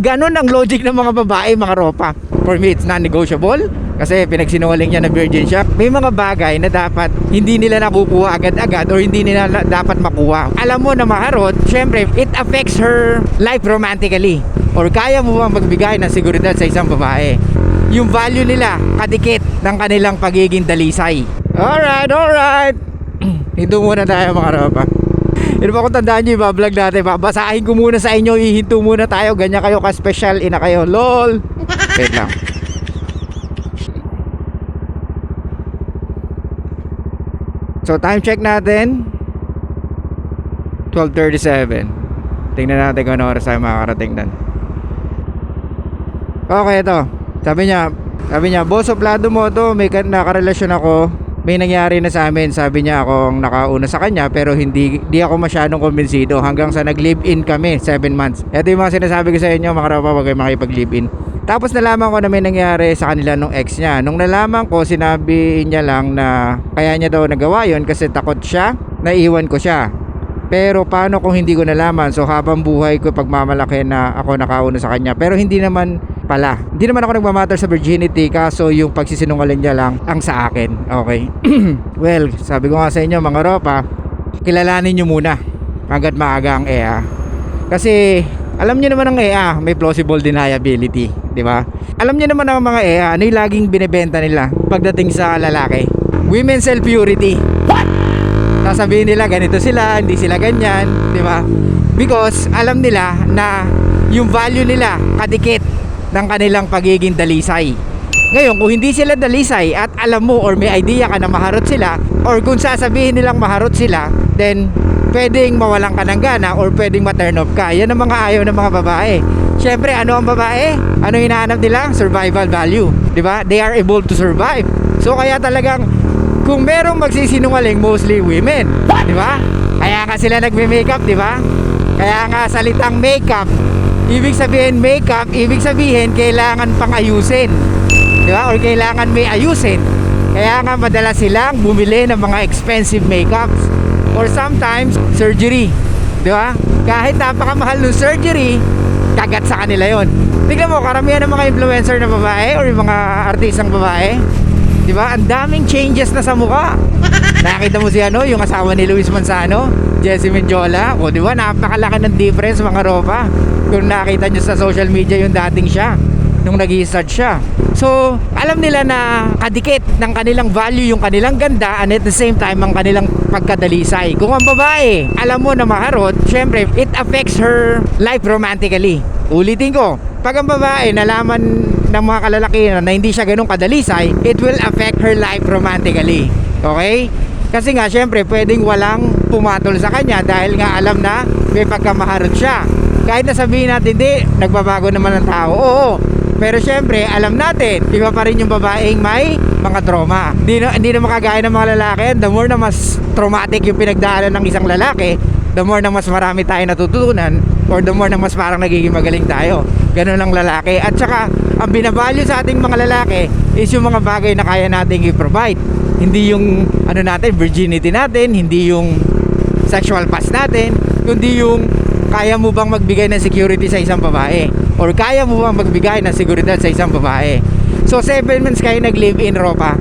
Ganon ang logic ng mga babae, mga ropa. For me, it's non-negotiable. Kasi pinagsinungaling niya na virgin siya. May mga bagay na dapat hindi nila nakukuha agad-agad or hindi nila dapat makuha. Alam mo na maharot, syempre, it affects her life romantically. Or kaya mo bang magbigay ng seguridad sa isang babae? Yung value nila, kadikit ng kanilang pagiging dalisay. Alright. Hinto muna tayo mga ropa. Ito pa kung tandaan nyo yung vlog natin. Babasahin ko muna sa inyo. Ihinto muna tayo. Ganyan kayo ka-special. Ina kayo. LOL. Wait lang. So time check natin 12:37. Tingnan natin kung ano oras tayo makakarating doon. Okay, ito. Sabi niya, boss, suplado mo to. May nakarelasyon ako. May nangyari na sa amin. Sabi niya akong nakauna sa kanya, pero hindi ako masyadong kumbinsido hanggang sa nag-live-in kami 7 months. Ito yung mga sinasabi ko sa inyo, mga ropa, wag kayo makipag-live-in. Tapos nalaman ko na may nangyari sa kanila nung ex niya. Nung nalaman ko, sinabi niya lang na kaya niya daw nagawa yun kasi takot siya, naiwan ko siya. Pero paano kung hindi ko nalaman? So habang buhay ko pagmamalaki na ako nakauna sa kanya. Pero hindi naman pala. Hindi naman ako nagmamatter sa virginity, kaso yung pagsisinungaling niya lang ang sa akin. Okay. Well, sabi ko nga sa inyo mga ropa, kilalanin nyo muna hanggat maaga ang EA. Kasi alam niyo naman ang EA, may plausible deniability, di ba? Alam niyo naman ang mga EA, ano yung laging binebenta nila pagdating sa lalaki? Women's self purity. What? Sasabihin nila ganito sila, hindi sila ganyan, di ba? Because alam nila na yung value nila kadikit ng kanilang pagiging dalisay. Ngayon, kung hindi sila dalisay at alam mo or may idea ka na maharot sila, or kung sasabihin nilang maharot sila, then pwedeng mawalan ka ng gana or pwedeng ma-turn off ka. Yan ang mga ayaw ng mga babae. Syempre, ano ang babae? Ano hinahanap nila? Survival value, di ba? They are able to survive. So kaya talagang kung merong magsisinungaling, mostly women, di ba? Kaya nga sila nagme-makeup, di ba? Kaya nga salitang makeup, ibig sabihin kailangan pang ayusin, di ba? Or kailangan may ayusin. Kaya nga madalas silang bumili ng mga expensive makeups or sometimes surgery, di ba? Kahit napakamahal ng surgery, kagat sa kanila yon. Tignan mo, karamihan ng mga influencer na babae or yung mga artistang babae, di ba? Ang daming changes na sa mukha. Nakita mo si yung asawa ni Luis Manzano, Jessie Mendiola, o di ba? Napakalaki ng difference mga ropa. Kung nakita nyo sa social media yung dating siya nung nag-i-start siya. So alam nila na kadikit ng kanilang value yung kanilang ganda, and at the same time ang kanilang pagkadalisay. Kung ang babae alam mo na maharot, syempre it affects her life romantically. Ulitin ko, pag ang babae nalaman ng mga kalalaki na hindi siya ganun kadalisay, it will affect her life romantically. Okay? Kasi nga syempre pwedeng walang pumatol sa kanya dahil nga alam na may pagkamaharot siya. Kahit na sabihin natin, hindi, nagbabago naman ang tao. Oo, pero syempre, alam natin, iba pa rin yung babaeng may mga trauma. Hindi na makagaya ng mga lalaki. The more na mas traumatic yung pinagdaanan ng isang lalaki, the more na mas marami tayo natututunan, or the more na mas parang nagiging magaling tayo. Ganun ang lalaki. At saka, ang binavalue sa ating mga lalaki is yung mga bagay na kaya nating i-provide. Hindi yung, virginity natin, hindi yung sexual past natin, kundi yung kaya mo bang magbigay ng security sa isang babae, or kaya mo bang magbigay ng seguridad sa isang babae. So 7 months kayo nag-live-in, ropa.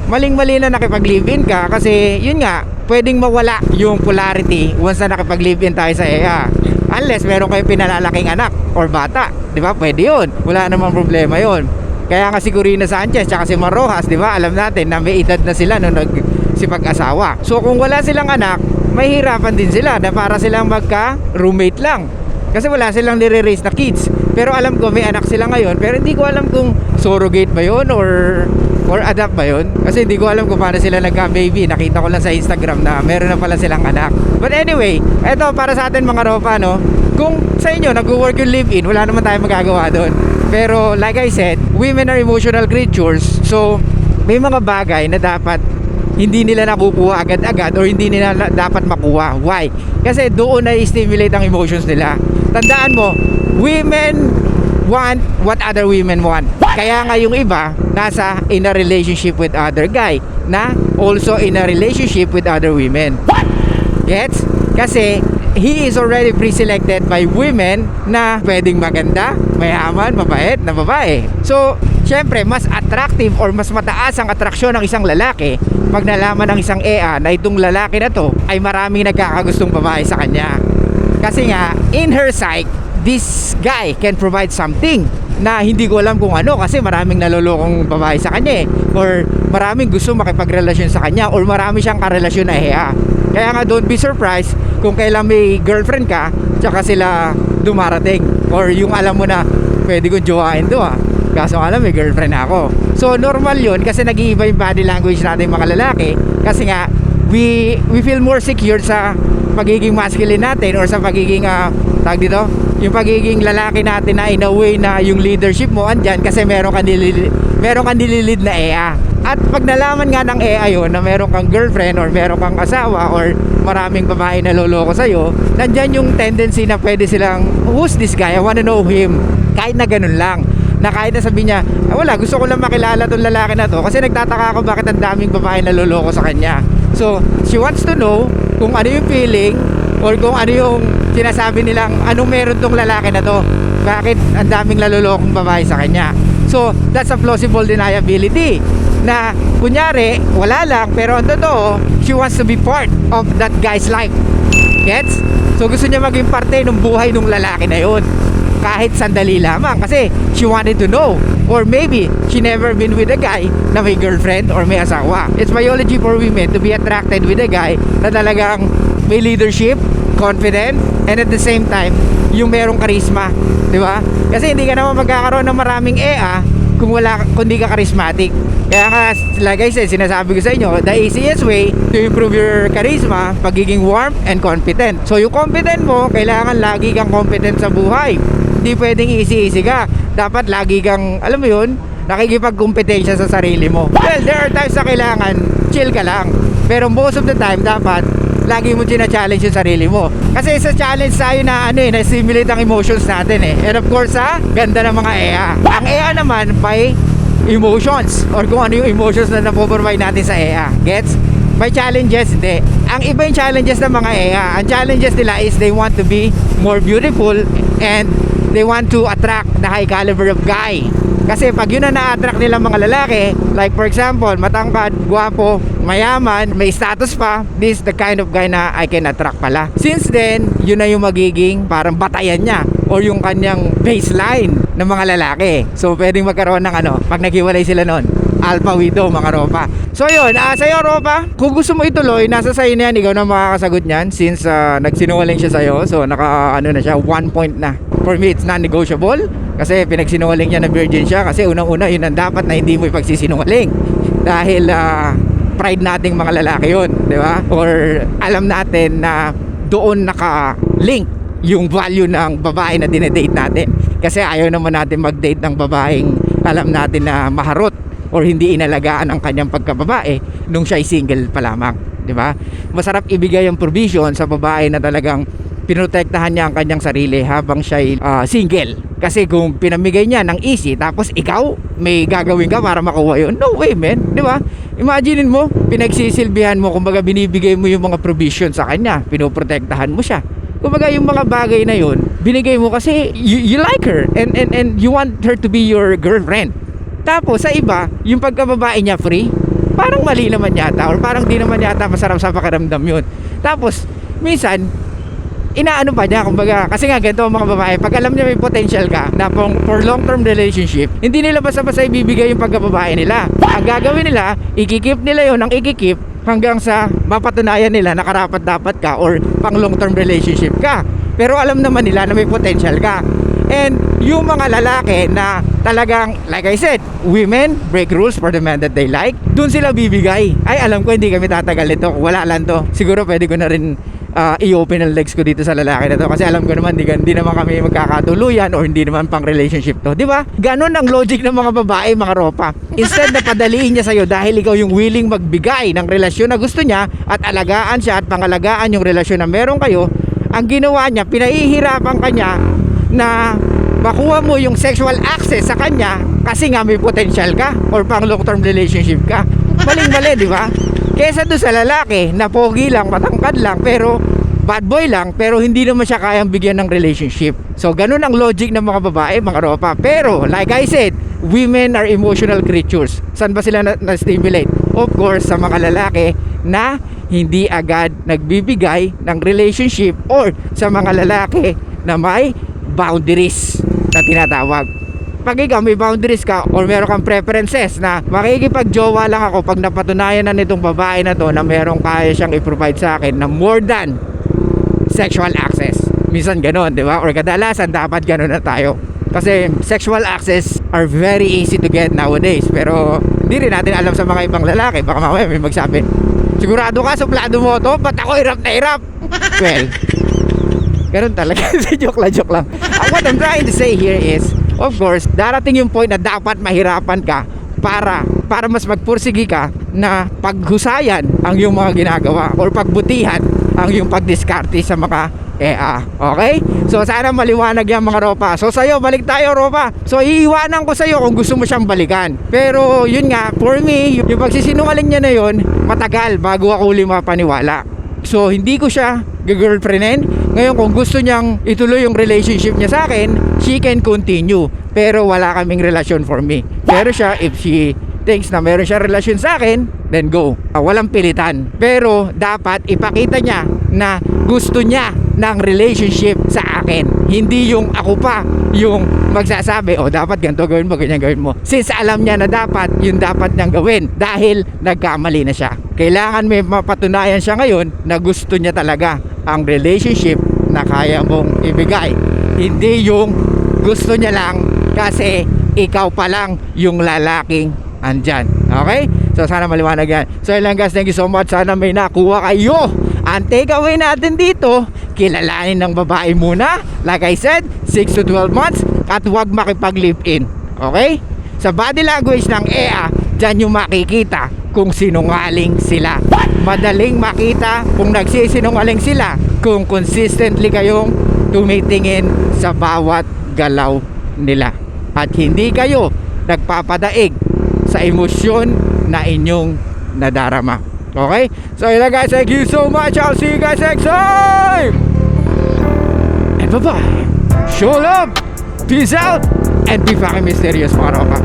Maling-mali na nakipag-live-in ka kasi yun nga, pwedeng mawala yung polarity once na nakipag-live-in tayo sa EA. Unless meron kayo pinalalaking anak or bata, di ba? Pwede yun, wala namang problema yun. Kaya nga si Corina Sanchez tsaka si Mar Rojas, di ba? Alam natin na may edad na sila nung nagsipag-asawa. So kung wala silang anak, mahirapan din sila na para silang magka-roommate lang. Kasi wala silang nire-raise na kids. Pero alam ko may anak sila ngayon, pero hindi ko alam kung surrogate ba yun or adopt ba yun. Kasi hindi ko alam kung paano sila nagka-baby. Nakita ko lang sa Instagram na meron na pala silang anak. But anyway, eto para sa atin mga ropa, no? Kung sa inyo nag-work yung live-in, wala naman tayong magagawa doon. Pero like I said, women are emotional creatures. So may mga bagay na dapat hindi nila nakukuha agad-agad or hindi nila dapat makuha. Why? Kasi doon na i-stimulate ang emotions nila. Tandaan mo, women want what other women want. Kaya nga yung iba nasa in a relationship with other guy na also in a relationship with other women. Gets? Kasi he is already pre-selected by women na pwedeng maganda, mayaman, mabait na babae. So, syempre, mas attractive or mas mataas ang atraksyon ng isang lalaki pag nalaman ng isang EA na itong lalaki na to ay maraming nagkakagustong babae sa kanya. Kasi nga, in her sight, this guy can provide something na hindi ko alam kung ano, kasi maraming nalolokong babae sa kanya or maraming gusto makipagrelasyon sa kanya, or marami siyang karelasyon na EA. Kaya nga, don't be surprised kung kailan may girlfriend ka tsaka sila dumarating, or yung alam mo na pwede kong jowain to kaso alam may girlfriend ako. So normal yun, kasi nag-iiba yung body language natin mga lalaki, kasi nga we feel more secure sa pagiging masculine natin, or sa pagiging tag dito, yung pagiging lalaki natin, na in a way na yung leadership mo andyan kasi meron kang nililid na EA. At pag nalaman nga ng EA yun na meron kang girlfriend or meron kang asawa or maraming babae na loloko sa'yo, nandyan yung tendency na pwede silang, who's this guy? I wanna know him. Kahit na ganun lang, na kahit na sabi niya, wala, gusto ko lang makilala tong lalaki na to kasi nagtataka ako bakit ang daming babae na loloko sa kanya. So she wants to know kung ano yung feeling, or kung ano yung sinasabi nilang anong meron tong lalaki na to, bakit ang daming nalolokong babae sa kanya. So that's a plausible deniability, na kunyari wala lang, pero ang totoo, she wants to be part of that guy's life. Gets? So gusto niya maging parte ng buhay ng lalaki na yun, kahit sandali lamang, kasi she wanted to know. Or maybe she never been with a guy na may girlfriend or may asawa. It's biology for women to be attracted with a guy na talagang may leadership, confident, and at the same time yung merong charisma, di ba? Kasi hindi ka naman magkakaroon ng maraming EA kung di ka charismatic. Kaya nga, like I said, sinasabi ko sa inyo, the easiest way to improve your charisma, pagiging warm and competent. So yung competent mo, kailangan lagi kang competent sa buhay. Hindi pwedeng easy ka. Dapat lagi kang, alam mo yun, nakikipagkompetensya sa sarili mo. Well, there are times na kailangan chill ka lang, pero most of the time dapat lagi mo challenge yung sarili mo. Kasi sa challenge tayo na na-stimulate ang emotions natin And of course, ganda ng mga EA. Ang EA naman by emotions, or kung ano yung emotions na napoprovide natin sa EA. Gets? By challenges, hindi. Ang iba yung challenges ng mga EA. Ang challenges nila is they want to be more beautiful and they want to attract the high caliber of guy. Kasi pag yun na na-attract nila mga lalaki, like for example, matangkad, gwapo, mayaman, may status pa, this is the kind of guy na I can attract pala. Since then, yun na yung magiging parang batayan niya, or yung kanyang baseline ng mga lalaki. So pwedeng magkaroon ng pag naghiwalay sila nun, alpha widow mga ropa. So yun, sa'yo ropa, kung gusto mo ituloy, nasa sa'yo na yan, ikaw na makakasagot niyan, since nagsinungaling siya sa'yo. So naka na siya, 1 point na. For me, it's non-negotiable, kasi pinagsinungaling niya na virgin siya, kasi unang-una yun ang dapat na hindi mo ipagsisinungaling, dahil pride nating mga lalaki yun, di ba? Or alam natin na doon naka-link yung value ng babae na dinedate natin, kasi ayaw naman natin mag-date ng babaeng alam natin na maharot or hindi inalagaan ang kanyang pagkababae nung siya'y single pa lamang, di ba? Masarap ibigay ang provision sa babae na talagang pinotektahan niya ang kanyang sarili habang siya'y single. Kasi kung pinamigay niya ng easy, tapos ikaw may gagawin ka para makuha yun, no way man, di ba? Imaginin mo, pinagsisilbihan mo, kumbaga binibigay mo yung mga provision sa kanya, pinoprotektahan mo siya. Kumbaga yung mga bagay na yun, binigay mo kasi you like her and you want her to be your girlfriend. Tapos sa iba, yung pagkababae niya free, parang mali naman yata, or parang di naman yata masarap sa pakiramdam yun. Tapos minsan inaano pa niya, kumbaga, kasi nga ganito ang mga babae, pag alam niya may potential ka na for long-term relationship, hindi nila basta-basta ibibigay yung pagkababae nila. Ang gagawin nila, ikikip nila yun ang ikikip hanggang sa mapatunayan nila na karapat-dapat ka or pang long-term relationship ka. Pero alam naman nila na may potential ka. And yung mga lalaki na talagang, like I said, women break rules for the man that they like, dun sila bibigay. Ay, alam ko hindi kami tatagal nito, wala lang to, siguro pwede ko na rin i-open ang legs ko dito sa lalaki na to, kasi alam ko naman di naman kami magkakatuluyan or hindi naman pang relationship to, di ba? Ganon ang logic ng mga babae, mga ropa. Instead na padaliin niya sa'yo dahil ikaw yung willing magbigay ng relasyon na gusto niya at alagaan siya at pangalagaan yung relasyon na meron kayo, ang ginawa niya, pinahihirapan kanya na makuha mo yung sexual access sa kanya kasi nga may potential ka or pang long term relationship ka. Maling-mali, di ba? Kesa doon sa lalaki na pogi lang, matangkad lang, pero bad boy lang, pero hindi naman siya kayang bigyan ng relationship. So ganun ang logic ng mga babae, mga ropa. Pero like I said, women are emotional creatures. Saan ba sila na-stimulate? Of course, sa mga lalaki na hindi agad nagbibigay ng relationship, or sa mga lalaki na may boundaries na tinatawag. Pag ikaw may boundaries ka or meron kang preferences na makikipag-jowa lang ako pag napatunayan na nitong babae na to na merong kaya siyang i-provide sa akin na more than sexual access. Minsan ganon, di ba? Or kadalasan dapat ganon na tayo. Kasi sexual access are very easy to get nowadays. Pero hindi rin natin alam sa mga ibang lalaki. Baka mamaya may magsabi, sigurado ka, suplado mo to, ba't ako hirap na hirap? Well, ganun talaga. Joke lang. What I'm trying to say here is, of course, darating yung point na dapat mahirapan ka para mas magpursigi ka na paghusayan ang yung mga ginagawa or pagbutihan ang yung pagdiskarte sa mga EA. Okay? So sana maliwanag yan, mga ropa. So sa'yo, balik tayo, ropa. So iiwanan ko sa'yo kung gusto mo siyang balikan. Pero yun nga, for me, yung pagsisinungaling niya na yun, matagal bago ako uli mapaniwala. So hindi ko siya girlfriendin. Ngayon kung gusto niyang ituloy yung relationship niya sa akin, she can continue. Pero wala kaming relasyon for me. Pero siya, if she thinks na meron siya relasyon sa akin, then go. Walang pilitan. Pero dapat ipakita niya na gusto niya ng relationship sa akin. Hindi yung ako pa yung magsasabi, oh dapat ganito gawin mo, ganyan gawin mo. Since alam niya na dapat, yung dapat niyang gawin dahil nagkamali na siya. Kailangan may mapatunayan siya ngayon na gusto niya talaga ang relationship na kaya mong ibigay. Hindi yung gusto niya lang kasi ikaw pa lang yung lalaking andyan. Okay? So sana maliwanag yan. So yun lang guys, thank you so much. Sana may nakuha kayo. Ang takeaway natin dito, kilalanin ng babae muna. Like I said, 6 to 12 months at huwag makipag-live-in. Okay? Sa body language ng EA, dyan yung makikita kung sinungaling sila. Madaling makita kung nagsisinungaling sila kung consistently kayong tumitingin sa bawat galaw nila at hindi kayo nagpapadaig sa emosyon na inyong nadarama. Okay? So yun lang guys, thank you so much. I'll see you guys next time. And bye-bye. Show love. Peace out. And be fucking mysterious, mga ropa.